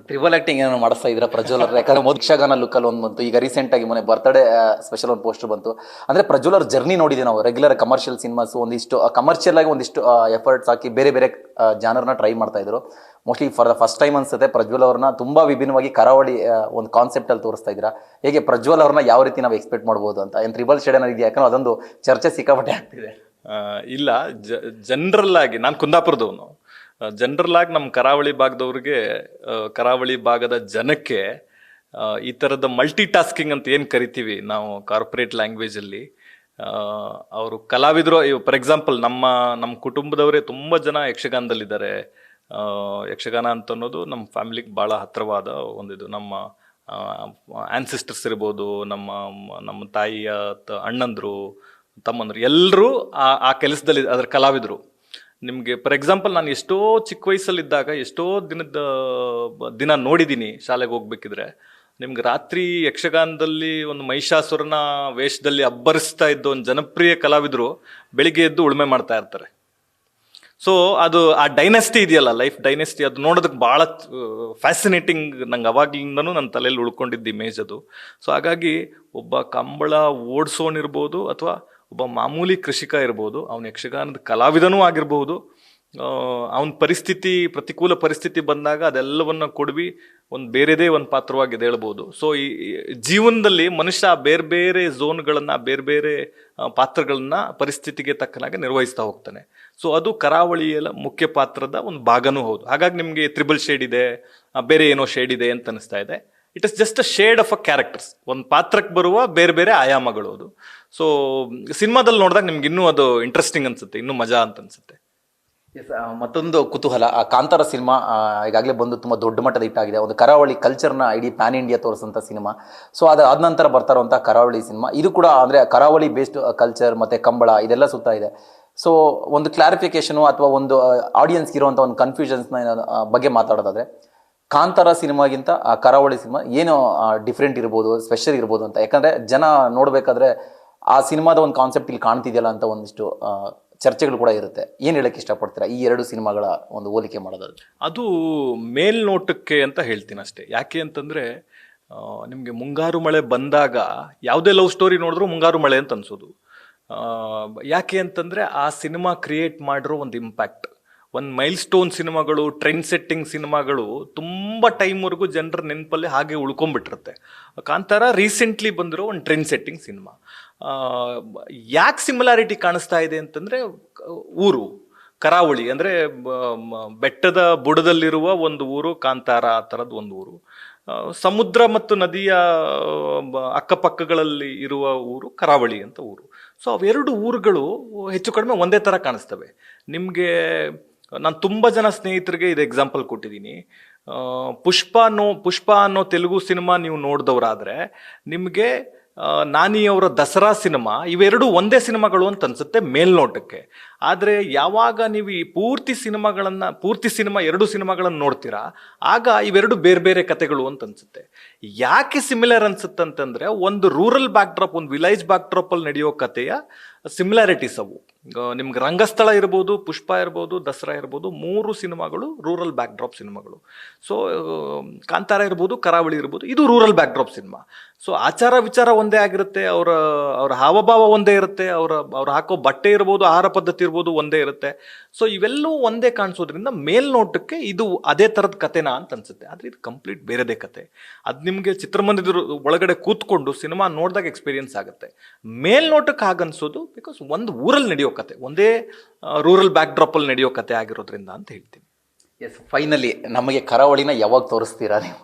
Triple acting ಏನೋ ಮಾಡಿಸ್ತಾ ಇದ್ರ ಪ್ರಜ್ವಲ್ ಅವ್ರ, ಯಾಕಂದ್ರೆ ಯಕ್ಷಗಾನ ಲುಕ್ಕಲ್ಲಿ ಒಂದು ಬಂತು, ಈಗ ರೀಸೆಂಟ್ ಆಗಿ ಮೊನ್ನೆ ಬರ್ತ್ಡೇ ಸ್ಪೆಷಲ್ ಒಂದು ಪೋಸ್ಟರ್ ಬಂತು. ಅಂದ್ರೆ ಪ್ರಜ್ವಲ್ ಅವ್ರ ಜರ್ನಿ ನೋಡಿದ್ವಿ ನಾವು. ರೆಗ್ಯುಲರ್ ಕಮರ್ಷಿಯಲ್ ಸಿನಿಮಾಸ್ ಒಂದಿಷ್ಟು ಕಮರ್ಷಿಯಲ್ ಆಗಿ ಒಂದಿಷ್ಟು ಎಫರ್ಟ್ಸ್ ಹಾಕಿ ಬೇರೆ ಬೇರೆ ಜಾನರ್ನ ಟ್ರೈ ಮಾಡ್ತಾ ಇದ್ರು. Mostly for the first time ಅನ್ಸುತ್ತೆ ಪ್ರಜ್ವಲ್ ಅವ್ರನ್ನ ತುಂಬಾ ವಿಭಿನ್ನವಾಗಿ ಕರಾವಳಿ ಒಂದು ಕಾನ್ಸೆಪ್ಟ್ ಅಲ್ಲಿ ತೋರಿಸ್ತಾ ಇದ್ದೀರಾ. ಹೇಗೆ ಪ್ರಜ್ವಲ್ ಅವ್ರನ್ನ ಯಾವ ರೀತಿ ನಾವು ಎಕ್ಸ್ಪೆಕ್ಟ್ ಮಾಡ್ಬೋದು ಅಂತ, ಏನ್ ಟ್ರಿಬಲ್ ಶೇಡ್ ಅನ್ನೋ ಇದೆಯಾ? ಯಾಕಂದ್ರೆ ಅದೊಂದು ಚರ್ಚೆ ಸಿಕ್ಕಾಪಟ್ಟೆ ಆಗ್ತಿದೆ. ಇಲ್ಲ, ಜನರಲ್ ಆಗಿ ನಾನು ಕುಂದಾಪುರದವನು. ಜನರಲ್ ಆಗಿ ನಮ್ಮ ಕರಾವಳಿ ಭಾಗದವ್ರಿಗೆ, ಕರಾವಳಿ ಭಾಗದ ಜನಕ್ಕೆ ಈ ಥರದ ಮಲ್ಟಿ ಟಾಸ್ಕಿಂಗ್ ಅಂತ ಏನು ಕರಿತೀವಿ ನಾವು ಕಾರ್ಪೊರೇಟ್ ಲ್ಯಾಂಗ್ವೇಜಲ್ಲಿ, ಅವರು ಕಲಾವಿದರು. ಫಾರ್ ಎಕ್ಸಾಂಪಲ್ ನಮ್ಮ ಕುಟುಂಬದವರೇ ತುಂಬ ಜನ ಯಕ್ಷಗಾನದಲ್ಲಿದ್ದಾರೆ. ಯಕ್ಷಗಾನ ಅಂತ ಅನ್ನೋದು ನಮ್ಮ ಫ್ಯಾಮಿಲಿಗೆ ಭಾಳ ಹತ್ತಿರವಾದ ಒಂದಿದು. ನಮ್ಮ ಆನ್ಸಿಸ್ಟರ್ಸ್ ಇರ್ಬೋದು, ನಮ್ಮ ತಾಯಿಯ ಅಣ್ಣಂದರು, ತಮ್ಮಂದರು, ಎಲ್ಲರೂ ಆ ಕೆಲಸದಲ್ಲಿ ಅದರ ಕಲಾವಿದರು. ನಿಮಗೆ ಫಾರ್ ಎಕ್ಸಾಂಪಲ್ ನಾನು ಎಷ್ಟೋ ಚಿಕ್ಕ ವಯಸ್ಸಲ್ಲಿದ್ದಾಗ ಎಷ್ಟೋ ದಿನ ನೋಡಿದ್ದೀನಿ ಶಾಲೆಗೆ ಹೋಗ್ಬೇಕಿದ್ರೆ. ನಿಮ್ಗೆ ರಾತ್ರಿ ಯಕ್ಷಗಾನದಲ್ಲಿ ಒಂದು ಮಹಿಷಾಸುರನ ವೇಷದಲ್ಲಿ ಅಬ್ಬರಿಸ್ತಾ ಇದ್ದ ಒಂದು ಜನಪ್ರಿಯ ಕಲಾವಿದರು ಬೆಳಿಗ್ಗೆ ಎದ್ದು ಉಳುಮೆ ಮಾಡ್ತಾ ಇರ್ತಾರೆ. ಸೊ ಅದು ಆ ಡೈನೆಸ್ಟಿ ಇದೆಯಲ್ಲ, ಲೈಫ್ ಡೈನೆಸ್ಟಿ, ಅದು ನೋಡೋದಕ್ಕೆ ಭಾಳ ಫ್ಯಾಸಿನೇಟಿಂಗ್. ನಂಗೆ ಅವಾಗ್ಲಿಂದನೂ ನನ್ನ ತಲೆಯಲ್ಲಿ ಉಳ್ಕೊಂಡಿದ್ದ ಇಮೇಜ್ ಅದು. ಸೊ ಹಾಗಾಗಿ ಒಬ್ಬ ಕಂಬಳ ಓಡಿಸೋನಿರ್ಬೋದು ಅಥವಾ ಒಬ್ಬ ಮಾಮೂಲಿ ಕೃಷಿಕ ಇರ್ಬೋದು, ಅವನ ಯಕ್ಷಗಾನದ ಕಲಾವಿದನೂ ಆಗಿರ್ಬೋದು. ಅವನ ಪರಿಸ್ಥಿತಿ, ಪ್ರತಿಕೂಲ ಪರಿಸ್ಥಿತಿ ಬಂದಾಗ ಅದೆಲ್ಲವನ್ನ ಕೊಡ್ವಿ ಒಂದು ಬೇರೆದೇ ಒಂದು ಪಾತ್ರವಾಗಿ ಎದ್ದೇಳ್ಬೋದು. ಸೊ ಈ ಜೀವನದಲ್ಲಿ ಮನುಷ್ಯ ಬೇರೆ ಬೇರೆ ಝೋನ್ಗಳನ್ನು, ಬೇರೆ ಬೇರೆ ಪಾತ್ರಗಳನ್ನ ಪರಿಸ್ಥಿತಿಗೆ ತಕ್ಕನಾಗೆ ನಿರ್ವಹಿಸ್ತಾ ಹೋಗ್ತಾನೆ. ಸೊ ಅದು ಕರಾವಳಿಯ ಮುಖ್ಯ ಪಾತ್ರದ ಒಂದು ಭಾಗನೂ ಹೌದು. ಹಾಗಾಗಿ ನಿಮಗೆ ತ್ರಿಬಲ್ ಶೇಡ್ ಇದೆ, ಬೇರೆ ಏನೋ ಶೇಡ್ ಇದೆ ಅಂತ ಅನಿಸ್ತಾ ಇದೆ. It is just a shade of a characters, ಒಂದು ಪಾತ್ರಕ್ಕೆ ಬರುವ ಬೇರೆ ಬೇರೆ ಆಯಾಮಗಳು ಅದು. ಸೊ ಸಿನಿಮಾದಲ್ಲಿ ನೋಡಿದಾಗ ನಿಮ್ಗೆ ಇನ್ನೂ ಅದು ಇಂಟ್ರೆಸ್ಟಿಂಗ್ ಅನ್ಸುತ್ತೆ, ಇನ್ನೂ ಮಜಾ ಅಂತ ಅನ್ಸುತ್ತೆ. ಮತ್ತೊಂದು ಕುತೂಹಲ, ಕಾಂತಾರ ಸಿನಿಮಾ ಈಗಾಗಲೇ ಬಂದು ತುಂಬ ದೊಡ್ಡ ಮಟ್ಟದ ಹಿಟ್ಟಾಗಿದೆ. ಒಂದು ಕರಾವಳಿ ಕಲ್ಚರ್ನ ಇಡೀ ಪ್ಯಾನ್ ಇಂಡಿಯಾ ತೋರಿಸೋಂಥ ಸಿನಿಮಾ. ಸೊ ಅದಾದ ನಂತರ ಬರ್ತಾ ಇರುವಂಥ ಕರಾವಳಿ ಸಿನಿಮಾ, ಇದು ಕೂಡ ಅಂದರೆ ಕರಾವಳಿ ಬೇಸ್ಡ್ ಕಲ್ಚರ್ ಮತ್ತು ಕಂಬಳ ಇದೆಲ್ಲ ಸುತ್ತಾ ಇದೆ. ಸೊ ಒಂದು ಕ್ಲಾರಿಫಿಕೇಶನು ಅಥವಾ ಒಂದು ಆಡಿಯನ್ಸ್ಗೆ ಇರುವಂಥ ಒಂದು ಕನ್ಫ್ಯೂಷನ್ಸ್ನ ಬಗ್ಗೆ ಮಾತಾಡೋದಾದರೆ, ಕಾಂತಾರ ಸಿನಿಮಾಗಿಂತ ಕರಾವಳಿ ಸಿನಿಮಾ ಏನು ಡಿಫ್ರೆಂಟ್ ಇರ್ಬೋದು, ಸ್ಪೆಷಲ್ ಇರ್ಬೋದು ಅಂತ. ಯಾಕಂದರೆ ಜನ ನೋಡಬೇಕಾದ್ರೆ ಆ ಸಿನಿಮಾದ ಒಂದು ಕಾನ್ಸೆಪ್ಟ್ ಇಲ್ಲಿ ಕಾಣ್ತಿದೆಯಲ್ಲ ಅಂತ ಒಂದಿಷ್ಟು ಚರ್ಚೆಗಳು ಕೂಡ ಇರುತ್ತೆ. ಏನು ಹೇಳಕ್ಕೆ ಇಷ್ಟಪಡ್ತೀರಾ ಈ ಎರಡು ಸಿನಿಮಾಗಳ ಒಂದು ಹೋಲಿಕೆ ಮಾಡೋದಾದ್ರೆ? ಅದು ಮೇಲ್ನೋಟಕ್ಕೆ ಅಂತ ಹೇಳ್ತೀನಿ ಅಷ್ಟೇ. ಯಾಕೆ ಅಂತಂದರೆ ನಿಮಗೆ ಮುಂಗಾರು ಮಳೆ ಬಂದಾಗ ಯಾವುದೇ ಲವ್ ಸ್ಟೋರಿ ನೋಡಿದ್ರೂ ಮುಂಗಾರು ಮಳೆ ಅಂತ ಅನ್ಸೋದು. ಯಾಕೆ ಅಂತಂದರೆ ಆ ಸಿನಿಮಾ ಕ್ರಿಯೇಟ್ ಮಾಡಿರೋ ಒಂದು ಇಂಪ್ಯಾಕ್ಟ್. ಒಂದು ಮೈಲ್ ಸ್ಟೋನ್ ಸಿನಿಮಾಗಳು, ಟ್ರೆಂಡ್ ಸೆಟ್ಟಿಂಗ್ ಸಿನಿಮಾಗಳು ತುಂಬ ಟೈಮ್ವರೆಗೂ ಜನರ ನೆನಪಲ್ಲಿ ಹಾಗೆ ಉಳ್ಕೊಂಡ್ಬಿಟ್ಟಿರುತ್ತೆ. ಕಾಂತಾರ ರೀಸೆಂಟ್ಲಿ ಬಂದಿರೋ ಒಂದು ಟ್ರೆಂಡ್ ಸೆಟ್ಟಿಂಗ್ ಸಿನಿಮಾ. ಯಾಕೆ ಸಿಮಿಲಾರಿಟಿ ಕಾಣಿಸ್ತಾ ಇದೆ ಅಂತಂದರೆ, ಊರು ಕರಾವಳಿ ಅಂದರೆ ಬೆಟ್ಟದ ಬುಡದಲ್ಲಿರುವ ಒಂದು ಊರು ಕಾಂತಾರ, ಆ ಥರದ್ದು ಒಂದು ಊರು. ಸಮುದ್ರ ಮತ್ತು ನದಿಯ ಅಕ್ಕಪಕ್ಕಗಳಲ್ಲಿ ಇರುವ ಊರು ಕರಾವಳಿ ಅಂತ ಊರು. ಸೊ ಅವೆರಡು ಊರುಗಳು ಹೆಚ್ಚು ಕಡಿಮೆ ಒಂದೇ ಥರ ಕಾಣಿಸ್ತವೆ ನಿಮಗೆ. ನಾನು ತುಂಬ ಜನ ಸ್ನೇಹಿತರಿಗೆ ಇದು ಎಕ್ಸಾಂಪಲ್ ಕೊಟ್ಟಿದ್ದೀನಿ. ಪುಷ್ಪ ಅನ್ನೋ ತೆಲುಗು ಸಿನಿಮಾ ನೀವು ನೋಡಿದವರಾದರೆ ನಿಮಗೆ ನಾನಿ ಅವರ ದಸರಾ ಸಿನಿಮಾ, ಇವೆರಡು ಒಂದೇ ಸಿನಿಮಾಗಳು ಅಂತ ಅನ್ಸುತ್ತೆ ಮೇಲ್ನೋಟಕ್ಕೆ. ಆದರೆ ಯಾವಾಗ ನೀವು ಈ ಪೂರ್ತಿ ಸಿನಿಮಾ ಎರಡು ಸಿನಿಮಾಗಳನ್ನು ನೋಡ್ತೀರಾ, ಆಗ ಇವೆರಡು ಬೇರೆ ಬೇರೆ ಕತೆಗಳು ಅಂತ ಅನ್ಸುತ್ತೆ. ಯಾಕೆ ಸಿಮಿಲರ್ ಅನ್ಸುತ್ತೆ ಅಂತಂದರೆ, ಒಂದು ರೂರಲ್ ಬ್ಯಾಕ್ಡ್ರಾಪ್, ಒಂದು ವಿಲೇಜ್ ಬ್ಯಾಕ್ಡ್ರಾಪಲ್ಲಿ ನಡೆಯೋ ಕಥೆಯ ಸಿಮಿಲಾರಿಟೀಸ್ ಅವು. ನಿಮ್ಗೆ ರಂಗಸ್ಥಳ ಇರ್ಬೋದು, ಪುಷ್ಪ ಇರ್ಬೋದು, ದಸರಾ ಇರ್ಬೋದು, ಮೂರು ಸಿನಿಮಾಗಳು ರೂರಲ್ ಬ್ಯಾಕ್ಡ್ರಾಪ್ ಸಿನಿಮಾಗಳು. ಸೊ ಕಾಂತಾರ ಇರ್ಬೋದು, ಕರಾವಳಿ ಇರ್ಬೋದು, ಇದು ರೂರಲ್ ಬ್ಯಾಕ್ಡ್ರಾಪ್ ಸಿನಿಮಾ. ಸೊ ಆಚಾರ ವಿಚಾರ ಒಂದೇ ಆಗಿರುತ್ತೆ, ಅವರ ಹಾವಭಾವ ಒಂದೇ ಇರುತ್ತೆ, ಅವ್ರು ಹಾಕೋ ಬಟ್ಟೆ ಇರ್ಬೋದು, ಆಹಾರ ಪದ್ಧತಿ ಇರ್ಬೋದು ಒಂದೇ ಇರುತ್ತೆ. ಸೊ ಇವೆಲ್ಲವೂ ಒಂದೇ ಕಾಣಿಸೋದ್ರಿಂದ ಮೇಲ್ನೋಟಕ್ಕೆ ಇದು ಅದೇ ಥರದ ಕತೆನಾ ಅಂತ ಅನ್ಸುತ್ತೆ. ಆದರೆ ಇದು ಕಂಪ್ಲೀಟ್ ಬೇರೆದೇ ಕತೆ. ಅದು ನಿಮಗೆ ಚಿತ್ರಮಂದಿರದ ಒಳಗಡೆ ಕೂತ್ಕೊಂಡು ಸಿನಿಮಾ ನೋಡಿದಾಗ ಎಕ್ಸ್ಪೀರಿಯನ್ಸ್ ಆಗುತ್ತೆ. ಮೇಲ್ನೋಟಕ್ಕೆ ಹಾಗನ್ಸೋದು ಬಿಕಾಸ್ ಒಂದು ಊರಲ್ಲಿ ನಡೆಯೋ ಕತೆ, ಒಂದೇ ರೂರಲ್ ಬ್ಯಾಕ್ಡ್ರಾಪಲ್ಲಿ ನಡೆಯೋ ಕತೆ ಆಗಿರೋದ್ರಿಂದ ಅಂತ ಹೇಳ್ತೀನಿ. ಎಸ್, ಫೈನಲಿ ನಮಗೆ ಕರಾವಳಿನ ಯಾವಾಗ ತೋರಿಸ್ತೀರಾ ನೀವು?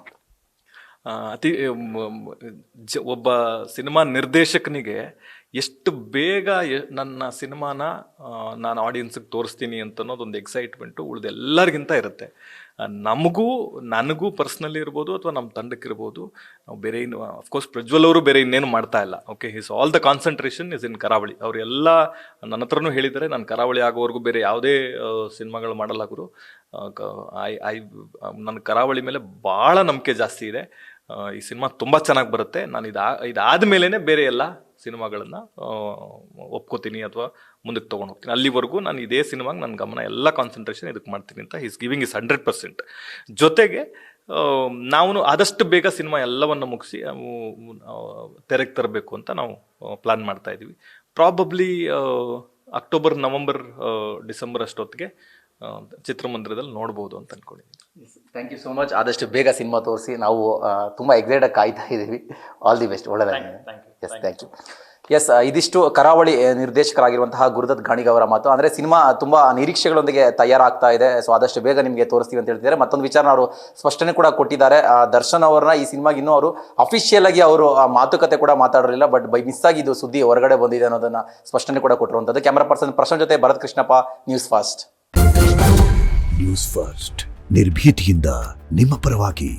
ಒಬ್ಬ ಸಿನಿಮಾ ನಿರ್ದೇಶಕನಿಗೆ ಎಷ್ಟು ಬೇಗ ನನ್ನ ಸಿನಿಮಾನ ನಾನು ಆಡಿಯನ್ಸಿಗೆ ತೋರಿಸ್ತೀನಿ ಅಂತ ಅನ್ನೋದೊಂದು ಎಕ್ಸೈಟ್ಮೆಂಟು ಉಳಿದ ಎಲ್ಲರಿಗಿಂತ ಇರುತ್ತೆ. ನನಗೂ ಪರ್ಸ್ನಲಿ ಇರ್ಬೋದು ಅಥವಾ ನಮ್ಮ ತಂಡಕ್ಕಿರ್ಬೋದು. ನಾವು ಬೇರೆ ಏನು, ಅಫ್ಕೋರ್ಸ್ ಪ್ರಜ್ವಲ್ ಅವರು ಬೇರೆ ಇನ್ನೇನು ಮಾಡ್ತಾ ಇಲ್ಲ. Okay, his all the concentration is in ಕರಾವಳಿ. ಅವರೆಲ್ಲ ನನ್ನ ಹತ್ರನೂ ಹೇಳಿದ್ದಾರೆ, ನಾನು ಕರಾವಳಿ ಆಗೋವರೆಗೂ ಬೇರೆ ಯಾವುದೇ ಸಿನಿಮಾಗಳು ಮಾಡಲ್ಲ ಗುರು. ನನ್ನ ಕರಾವಳಿ ಮೇಲೆ ಭಾಳ ನಂಬಿಕೆ ಜಾಸ್ತಿ ಇದೆ. ಈ ಸಿನಿಮಾ ತುಂಬ ಚೆನ್ನಾಗಿ ಬರುತ್ತೆ. ನಾನು ಇದಾದ ಮೇಲೇ ಬೇರೆ ಎಲ್ಲ ಸಿನಿಮಾಗಳನ್ನು ಒಪ್ಕೋತೀನಿ ಅಥವಾ ಮುಂದಕ್ಕೆ ತೊಗೊಂಡು ಹೋಗ್ತೀನಿ. ಅಲ್ಲಿವರೆಗೂ ನಾನು ಇದೇ ಸಿನಿಮಾಗೆ ನನ್ನ ಗಮನ ಎಲ್ಲ ಕಾನ್ಸಂಟ್ರೇಷನ್ ಇದಕ್ಕೆ ಮಾಡ್ತೀನಿ ಅಂತ ಈಸ್ ಗಿವಿಂಗ್ ಇಸ್ 100%. ಜೊತೆಗೆ ನಾವು ಆದಷ್ಟು ಬೇಗ ಸಿನಿಮಾ ಎಲ್ಲವನ್ನು ಮುಗಿಸಿ ತೆರೆಗೆ ತರಬೇಕು ಅಂತ ನಾವು ಪ್ಲಾನ್ ಮಾಡ್ತಾ ಇದ್ದೀವಿ. ಪ್ರಾಬಬ್ಲಿ ಅಕ್ಟೋಬರ್, ನವಂಬರ್, ಡಿಸೆಂಬರ್ ಅಷ್ಟೊತ್ತಿಗೆ ಚಿತ್ರಮಂದಿರದಲ್ಲಿ ನೋಡ್ಬೋದು ಅಂತ ಅನ್ಕೊಂಡಿದ್ದೀನಿ. Thank you so much. ಆದಷ್ಟು ಬೇಗ ಸಿನಿಮಾ ತೋರಿಸಿ ನಾವು ತುಂಬ ಎಕ್ಸೈಟಾಗಿ ಕಾಯ್ತಾ ಇದ್ದೀವಿ. All the best. ಒಳ್ಳೆಯದಾಗಿ. Yes, thank you. ಎಸ್, ಇದಿಷ್ಟು ಕರಾವಳಿ ನಿರ್ದೇಶಕರಾಗಿರುವಂತಹ ಗುರುದತ್ ಗಾಣಿಗ ಅವರ ಮಾತು. ಅಂದರೆ ಸಿನಿಮಾ ತುಂಬ ನಿರೀಕ್ಷೆಗಳೊಂದಿಗೆ ತಯಾರಾಗ್ತಾ ಇದೆ. ಸೊ ಆದಷ್ಟು ಬೇಗ ನಿಮಗೆ ತೋರಿಸ್ತೀವಿ ಅಂತ ಹೇಳ್ತಿದ್ದಾರೆ. ಮತ್ತೊಂದು ವಿಚಾರ ಅವರು ಸ್ಪಷ್ಟನೆ ಕೂಡ ಕೊಟ್ಟಿದ್ದಾರೆ. ದರ್ಶನ್ ಅವರನ್ನ ಈ ಸಿನಿಮಾಗೆ ಇನ್ನೂ ಅವರು ಅಫಿಷಿಯಲ್ ಆಗಿ ಅವರು ಮಾತುಕತೆ ಕೂಡ ಮಾತಾಡಿರಲಿಲ್ಲ, ಬಟ್ ಬೈ ಮಿಸ್ ಆಗಿ ಇದು ಸುದ್ದಿ ಹೊರಗಡೆ ಬಂದಿದೆ ಅನ್ನೋದನ್ನ ಸ್ಪಷ್ಟನೆ ಕೂಡ ಕೊಟ್ಟಿರುವಂಥದ್ದು. ಕ್ಯಾಮರಾ ಪರ್ಸನ್ ಪ್ರಶಾಂತ್ ಜೊತೆ Bharath Krishnappa, news fast. News first ನಿರ್ಭೀತಿಯಿಂದ ನಿಮ್ಮ ಪರವಾಗಿ.